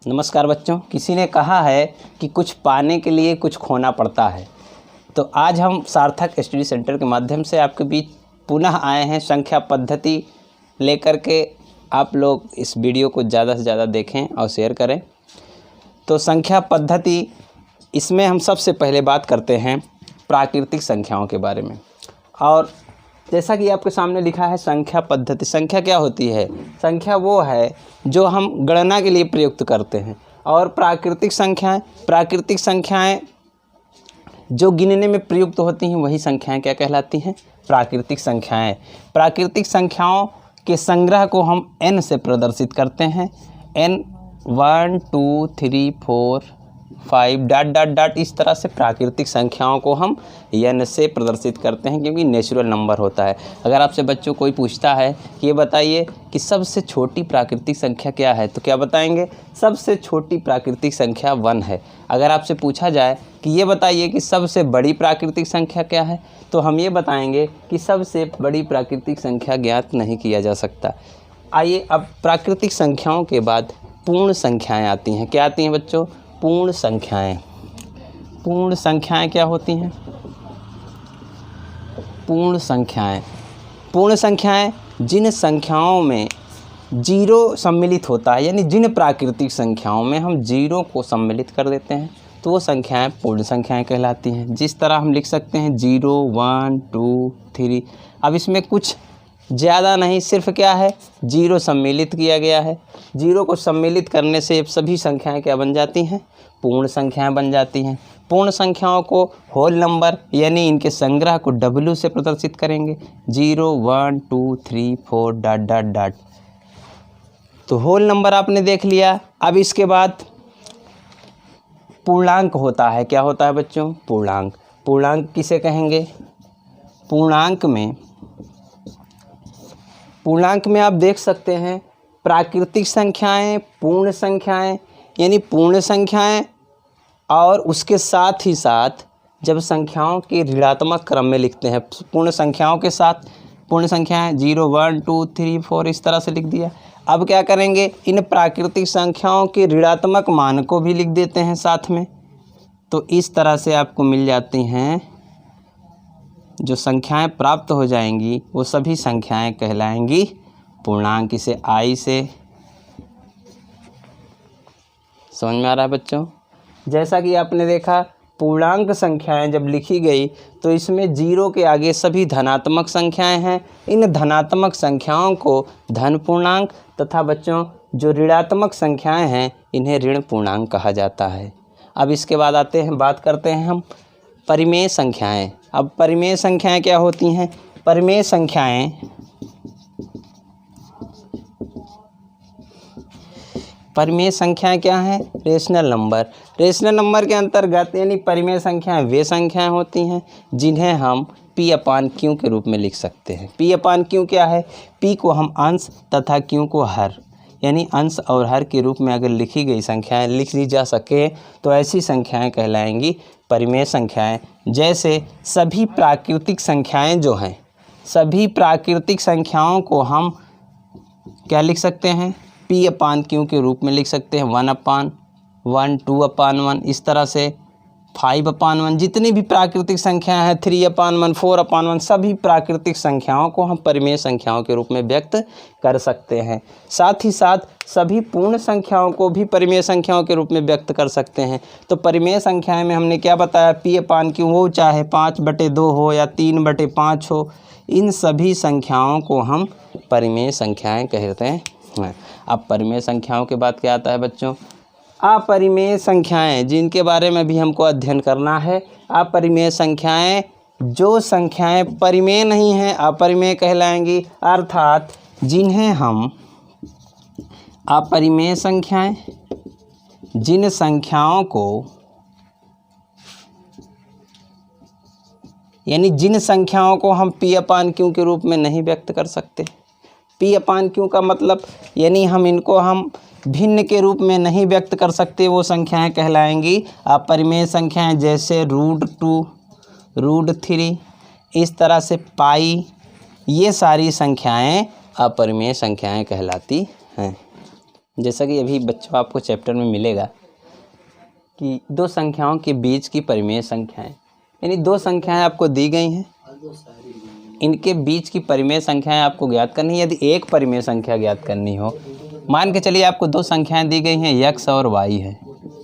नमस्कार बच्चों। किसी ने कहा है कि कुछ पाने के लिए कुछ खोना पड़ता है। तो आज हम सार्थक स्टडी सेंटर के माध्यम से आपके बीच पुनः आए हैं संख्या पद्धति लेकर के। आप लोग इस वीडियो को ज़्यादा से ज़्यादा देखें और शेयर करें। तो संख्या पद्धति, इसमें हम सबसे पहले बात करते हैं प्राकृतिक संख्याओं के बारे में। और जैसा कि आपके सामने लिखा है संख्या पद्धति। संख्या क्या होती है? संख्या वो है जो हम गणना के लिए प्रयुक्त करते हैं। और प्राकृतिक संख्याएं जो गिनने में प्रयुक्त होती हैं वही संख्याएं क्या कहलाती हैं? प्राकृतिक संख्याएं। प्राकृतिक संख्याओं के संग्रह को हम n से प्रदर्शित करते हैं। n 1 2 3 4 5 ... इस तरह से प्राकृतिक संख्याओं को हम n से प्रदर्शित करते हैं, क्योंकि नेचुरल नंबर होता है। अगर आपसे बच्चों कोई पूछता है कि ये बताइए कि सबसे छोटी प्राकृतिक संख्या क्या है, तो क्या बताएंगे? सबसे छोटी प्राकृतिक संख्या 1 है। अगर आपसे पूछा जाए कि ये बताइए कि सबसे बड़ी प्राकृतिक संख्या क्या है, तो हम ये बताएंगे कि सबसे बड़ी प्राकृतिक संख्या ज्ञात नहीं किया जा सकता। आइए अब प्राकृतिक संख्याओं के बाद पूर्ण संख्याएँ आती हैं। क्या आती हैं बच्चों? पूर्ण संख्याएं। पूर्ण संख्याएं क्या होती हैं? पूर्ण संख्याएं जिन संख्याओं में जीरो सम्मिलित होता है, यानी जिन प्राकृतिक संख्याओं में हम जीरो को सम्मिलित कर देते हैं तो वो संख्याएं पूर्ण संख्याएं कहलाती हैं। जिस तरह हम लिख सकते हैं 0 1 2 3। अब इसमें कुछ ज़्यादा नहीं, सिर्फ क्या है, जीरो सम्मिलित किया गया है। जीरो को सम्मिलित करने से सभी संख्याएं क्या बन जाती हैं? पूर्ण संख्याएं बन जाती हैं। पूर्ण संख्याओं को होल नंबर यानी इनके संग्रह को W से प्रदर्शित करेंगे। 0 1 2 3 4 ... तो होल नंबर आपने देख लिया। अब इसके बाद पूर्णांक होता है। क्या होता है बच्चों? पूर्णांक। पूर्णांक किसे कहेंगे? पूर्णांक में आप देख सकते हैं प्राकृतिक संख्याएं, पूर्ण संख्याएं, यानी पूर्ण संख्याएं और उसके साथ ही साथ जब संख्याओं के ऋणात्मक क्रम में लिखते हैं, पूर्ण संख्याओं के साथ पूर्ण संख्याएं 0 1 2 3 4 इस तरह से लिख दिया। अब क्या करेंगे? इन प्राकृतिक संख्याओं के ऋणात्मक मान को भी लिख देते हैं साथ में। तो इस तरह से आपको मिल जाती हैं जो संख्याएं प्राप्त हो जाएंगी वो सभी संख्याएं कहलाएंगी पूर्णांक। इसे I से समझ में आ रहा है बच्चों? जैसा कि आपने देखा पूर्णांक संख्याएं जब लिखी गई तो इसमें जीरो के आगे सभी धनात्मक संख्याएं हैं। इन धनात्मक संख्याओं को धन पूर्णांक तथा बच्चों जो ऋणात्मक संख्याएं हैं इन्हें ऋण पूर्णांक कहा जाता है। अब इसके बाद बात करते हैं हम परिमेय संख्याएं। अब परिमेय संख्याएं क्या होती हैं? परिमेय संख्याएं क्या हैं? Rational number. रेशनल नंबर के अंतर्गत यानी परिमेय संख्याएं वे संख्याएं होती हैं जिन्हें हम P/Q के रूप में लिख सकते हैं। P/Q क्या है? P को हम अंश तथा Q को हर, यानी अंश और हर के रूप में अगर लिखी गई संख्याएं लिख ली जा सके तो ऐसी संख्याएं कहलाएंगी परिमेय संख्याएं। जैसे सभी प्राकृतिक संख्याएं जो हैं, सभी प्राकृतिक संख्याओं को हम क्या लिख सकते हैं? P/Q के रूप में लिख सकते हैं। 1/1 2/1 इस तरह से 5/1 जितनी भी प्राकृतिक संख्याएं हैं 3/1 4/1 सभी प्राकृतिक संख्याओं को हम परिमेय संख्याओं के रूप में व्यक्त कर सकते हैं। साथ ही साथ सभी पूर्ण संख्याओं को भी परिमेय संख्याओं के रूप में व्यक्त कर सकते हैं। तो परिमेय संख्याएं में हमने क्या बताया? P/Q हो चाहे 5/2 हो या 3/5 हो, इन सभी संख्याओं को हम परिमेय संख्याएं कहते हैं। अब परिमेय संख्याओं के बाद क्या आता है बच्चों? अपरिमेय संख्याएं, जिनके बारे में भी हमको अध्ययन करना है। अपरिमेय संख्याएं, जो संख्याएं परिमेय नहीं हैं अपरिमेय कहलाएंगी। अर्थात जिन्हें हम अपरिमेय संख्याएं, जिन संख्याओं को यानी जिन संख्याओं को हम P/Q के रूप में नहीं व्यक्त कर सकते। P/Q का मतलब यानी हम भिन्न के रूप में नहीं व्यक्त कर सकते, वो संख्याएं कहलाएंगी अपरिमेय संख्याएं। जैसे √2 √3 इस तरह से पाई, ये सारी संख्याएं अपरिमेय संख्याएं कहलाती हैं। जैसा कि अभी बच्चों आपको चैप्टर में मिलेगा कि दो संख्याओं के बीच की परिमेय संख्याएं, यानी दो संख्याएं आपको दी गई हैं, इनके बीच की परिमेय संख्याएं आपको ज्ञात करनी है। यदि एक परिमेय संख्या ज्ञात करनी हो, मान के चलिए आपको दो संख्याएं दी गई हैं, x और y है।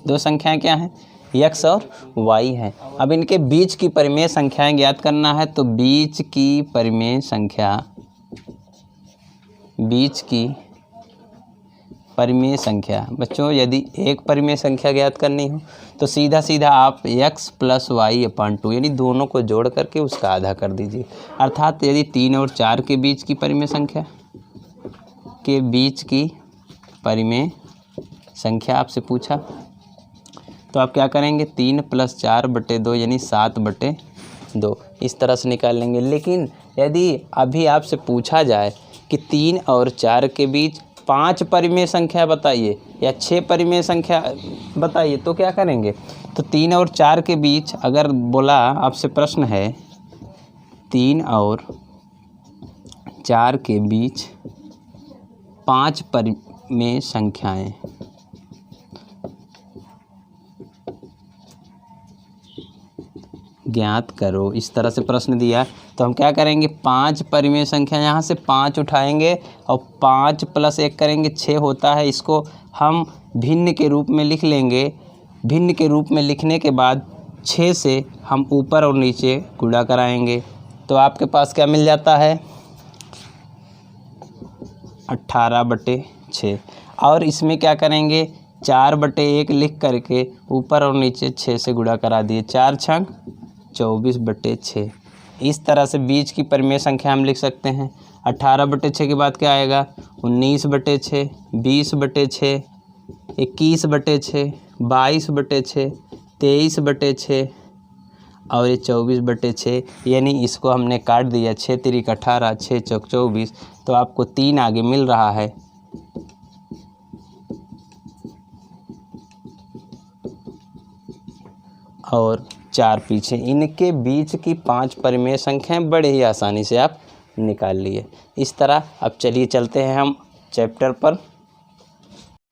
दो संख्याएं क्या हैं? x और y हैं। अब इनके बीच की परिमेय संख्याएं ज्ञात करना है, तो बीच की परिमेय संख्या बच्चों, यदि एक परिमेय संख्या ज्ञात करनी हो तो सीधा सीधा आप x + y/2 यानी दोनों को जोड़ करके उसका आधा कर दीजिए। अर्थात यदि 3 और 4 के बीच की परिमेय संख्या आपसे पूछा, तो आप क्या करेंगे? 3 + 4/2 यानी 7/2 इस तरह से निकाल लेंगे। लेकिन यदि अभी आपसे पूछा जाए कि 3 और 4 के बीच 5 परिमेय संख्या बताइए या 6 परिमेय संख्या बताइए, तो क्या करेंगे? तो 3 और 4 के बीच अगर बोला, आपसे प्रश्न है 3 और 4 के बीच 5 परिमेय संख्याएं, ज्ञात करो, इस तरह से प्रश्न दिया, तो हम क्या करेंगे? 5 परिमेय संख्या, यहाँ से 5 उठाएंगे और 5 + 1 करेंगे, 6 होता है। इसको हम भिन्न के रूप में लिख लेंगे। भिन्न के रूप में लिखने के बाद 6 से हम ऊपर और नीचे गुणा कराएंगे, तो आपके पास क्या मिल जाता है? 18/6। और इसमें क्या करेंगे? 4/1 लिख करके ऊपर और नीचे 6 से गुणा करा दिए, 4 छंग 24/6। इस तरह से बीच की परिमेय संख्या हम लिख सकते हैं। 18/6 के बाद क्या आएगा? 19/6, 20/6, 21/6, 22/6, 23/6 और ये 24/6, यानी इसको हमने काट दिया। 6 तिरिक 18, 6 चौक 24, तो आपको 3 आगे मिल रहा है। और 4 पीछे। इनके बीच की 5 परिमेय संख्याएं बड़े ही आसानी से आप निकाल लिए। इस तरह अब चलिए चलते हैं हम चैप्टर पर।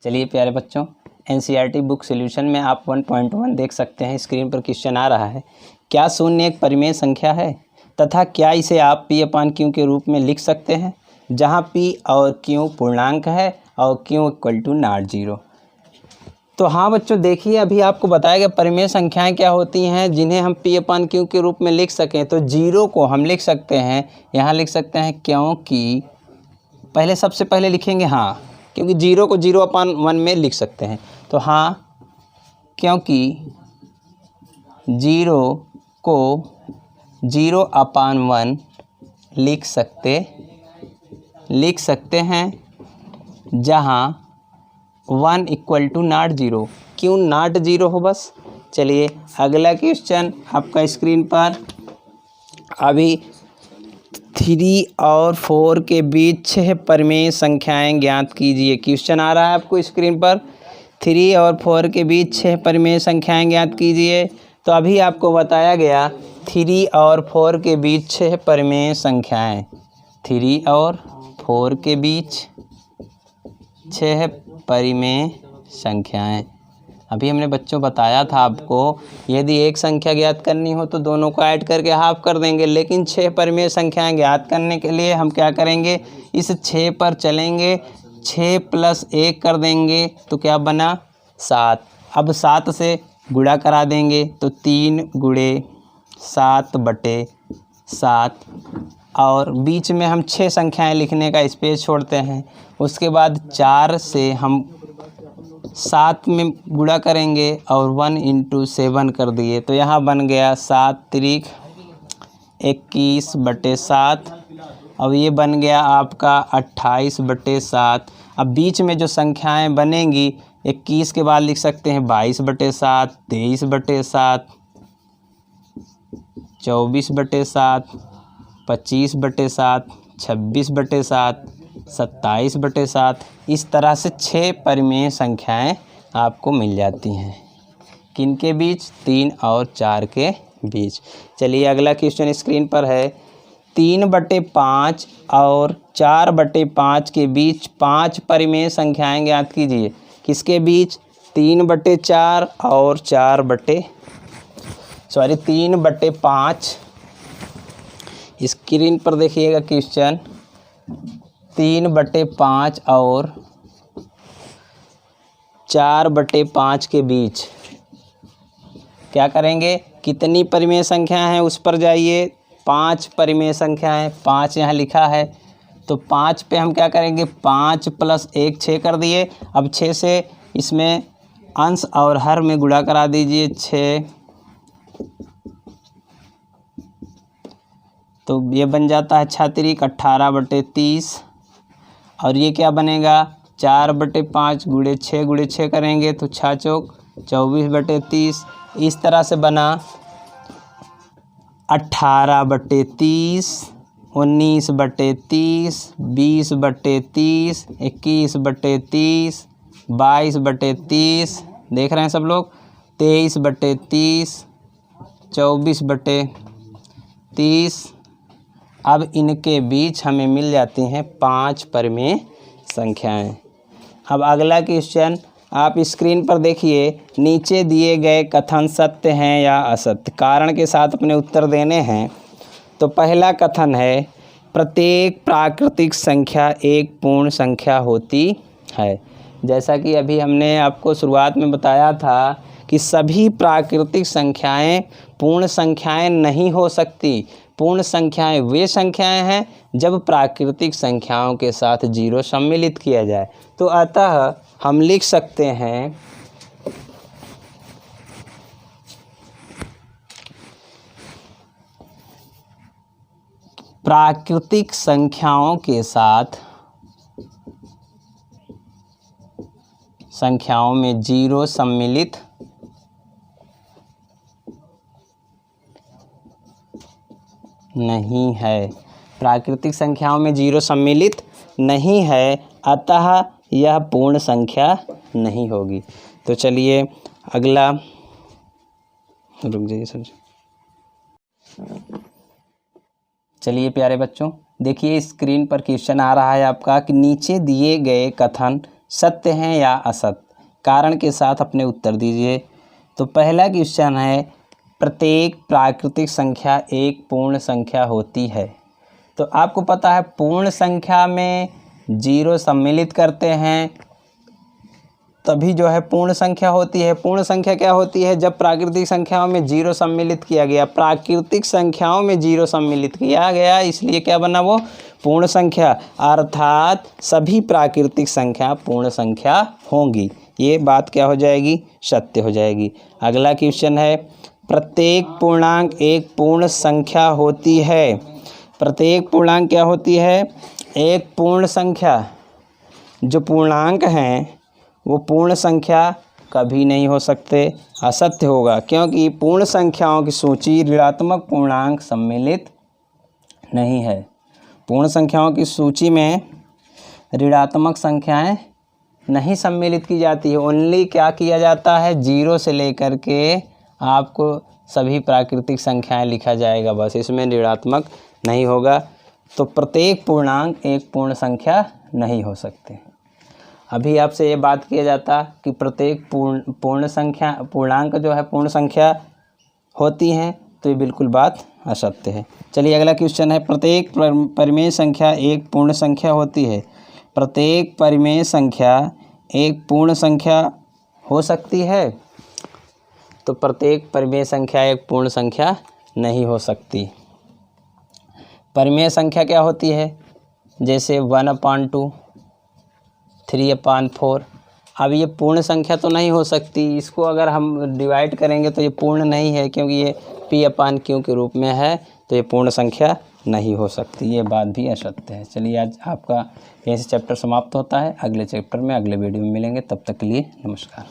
चलिए प्यारे बच्चों, एनसीईआरटी बुक सॉल्यूशन में आप 1.1 देख सकते हैं। स्क्रीन पर क्वेश्चन आ रहा है, क्या शून्य एक परिमेय संख्या है तथा क्या इसे आप p/q के रूप में लिख सकते हैं, जहां p और q पूर्णांक है और q = ≠0। तो हाँ बच्चों, देखिए अभी आपको बताया गया परिमेय संख्याएं क्या होती हैं जिन्हें हम p/q के रूप में लिख सकें। तो 0 को हम लिख सकते हैं, यहाँ लिख सकते हैं, क्योंकि पहले सबसे पहले लिखेंगे, हाँ, क्योंकि 0 को 0/1 में लिख सकते हैं। तो हाँ, क्योंकि 0 को 0/1 लिख सकते हैं, जहाँ 1 = ≠0। क्यों ≠0 हो? बस चलिए अगला क्वेश्चन आपका स्क्रीन पर। अभी 3 और 4 के बीच 6 परिमेय संख्याएं ज्ञात कीजिए। क्वेश्चन आ रहा है आपको स्क्रीन पर, 3 और 4 के बीच 6 परिमेय संख्याएं ज्ञात कीजिए। तो अभी आपको बताया गया 3 और 4 के बीच 6 परिमेय संख्याएं। 3 और 4 के बीच 6 परिमेय संख्याएं। अभी हमने बच्चों बताया था आपको, यदि एक संख्या ज्ञात करनी हो तो दोनों को ऐड करके हाफ कर देंगे, लेकिन 6 परिमेय संख्याएं ज्ञात करने के लिए हम क्या करेंगे? इस 6 पर चलेंगे, 6 + 1 कर देंगे, तो क्या बना? 7। अब 7 से गुणा करा देंगे, तो 3 × 7/7, और बीच में हम 6 संख्याएं लिखने का स्पेस छोड़ते हैं। उसके बाद 4 से हम 7 में गुणा करेंगे और 1 × 7 कर दिए, तो यहाँ बन गया 7 तिरिक 21/7। अब ये बन गया आपका 28/7। अब बीच में जो संख्याएं बनेंगी, 21 के बाद लिख सकते हैं 22/7, 23/7, 24/7, 25/7, 26/7, 27/7। इस तरह से 6 परिमेय संख्याएं आपको मिल जाती हैं। किनके बीच? 3 और 4 के बीच। चलिए अगला क्वेश्चन स्क्रीन पर है, 3/5 और 4/5 के बीच 5 परिमेय संख्याएं ज्ञात कीजिए। किसके बीच? 3/4 और 3/5। स्क्रीन पर देखिएगा क्वेश्चन। 3/5 और 4/5 के बीच क्या करेंगे? कितनी परिमेय संख्या है उस पर जाइए। 5 परिमेय संख्या है, 5 यहाँ लिखा है। तो 5 पे हम क्या करेंगे? 5 + 1 6 कर दिए। अब 6 से इसमें अंश और हर में गुणा करा दीजिए 6। तो ये बन जाता है 6×3 18/30। और ये क्या बनेगा? 4/5 × 6 × 6 करेंगे तो 6 चौक 24/30। इस तरह से बना 18/30, 19/30, 20/30, 21/30, 22/30। देख रहे हैं सब लोग? 23/30, 24/30। अब इनके बीच हमें मिल जाती हैं 5 परिमेय संख्याएं। अब अगला क्वेश्चन आप स्क्रीन पर देखिए। नीचे दिए गए कथन सत्य हैं या असत्य? कारण के साथ अपने उत्तर देने हैं। तो पहला कथन है, प्रत्येक प्राकृतिक संख्या एक पूर्ण संख्या होती है। जैसा कि अभी हमने आपको शुरुआत में बताया था कि सभी प्राकृतिक संख्याएं पूर्ण संख्याएं नहीं हो सकती। पूर्ण संख्याएं वे संख्याएं हैं जब प्राकृतिक संख्याओं के साथ 0 सम्मिलित किया जाए। तो अतः हम लिख सकते हैं प्राकृतिक संख्याओं के साथ संख्याओं में 0 सम्मिलित नहीं है। प्राकृतिक संख्याओं में 0 सम्मिलित नहीं है, अतः यह पूर्ण संख्या नहीं होगी। तो चलिए अगला, रुक जाइए सर। चलिए प्यारे बच्चों, देखिए स्क्रीन पर क्वेश्चन आ रहा है आपका कि नीचे दिए गए कथन सत्य हैं या असत्य? कारण के साथ अपने उत्तर दीजिए। तो पहला क्वेश्चन है, प्रत्येक प्राकृतिक संख्या एक पूर्ण संख्या होती है। तो आपको पता है पूर्ण संख्या में 0 सम्मिलित करते हैं तभी जो है पूर्ण संख्या होती है। पूर्ण संख्या क्या होती है? जब प्राकृतिक संख्याओं में 0 सम्मिलित किया गया। प्राकृतिक संख्याओं में 0 सम्मिलित किया गया, इसलिए क्या बना वो? पूर्ण संख्या। अर्थात सभी प्राकृतिक संख्या पूर्ण संख्या होंगी। ये बात क्या हो जाएगी? सत्य हो जाएगी। अगला क्वेश्चन है, प्रत्येक पूर्णांक एक पूर्ण संख्या होती है। प्रत्येक पूर्णांक क्या होती है? एक पूर्ण संख्या। जो पूर्णांक हैं वो पूर्ण संख्या कभी नहीं हो सकते, असत्य होगा, क्योंकि पूर्ण संख्याओं की सूची ऋणात्मक पूर्णांक सम्मिलित नहीं है। पूर्ण संख्याओं की सूची में ऋणात्मक संख्याएं नहीं सम्मिलित की जाती है। ओनली क्या किया जाता है? 0 से लेकर के आपको सभी प्राकृतिक संख्याएं लिखा जाएगा, बस इसमें ऋणात्मक नहीं होगा। तो प्रत्येक पूर्णांक एक पूर्ण संख्या नहीं हो सकते। अभी आपसे ये बात किया जाता कि प्रत्येक पूर्णांक जो है पूर्ण संख्या होती हैं, तो ये बिल्कुल बात असत्य है। चलिए अगला क्वेश्चन है, प्रत्येक परिमेय संख्या एक पूर्ण संख्या होती है। प्रत्येक परिमेय संख्या एक पूर्ण संख्या हो सकती है? तो प्रत्येक परिमेय संख्या एक पूर्ण संख्या नहीं हो सकती। परिमेय संख्या क्या होती है? जैसे 1/2, 3/4। अब ये पूर्ण संख्या तो नहीं हो सकती। इसको अगर हम डिवाइड करेंगे तो ये पूर्ण नहीं है, क्योंकि ये P/Q के रूप में है, तो ये पूर्ण संख्या नहीं हो सकती। ये बात भी असत्य है। चलिए आज आपका यहीं से चैप्टर समाप्त होता है। अगले चैप्टर में अगले वीडियो में मिलेंगे। तब तक के लिए नमस्कार।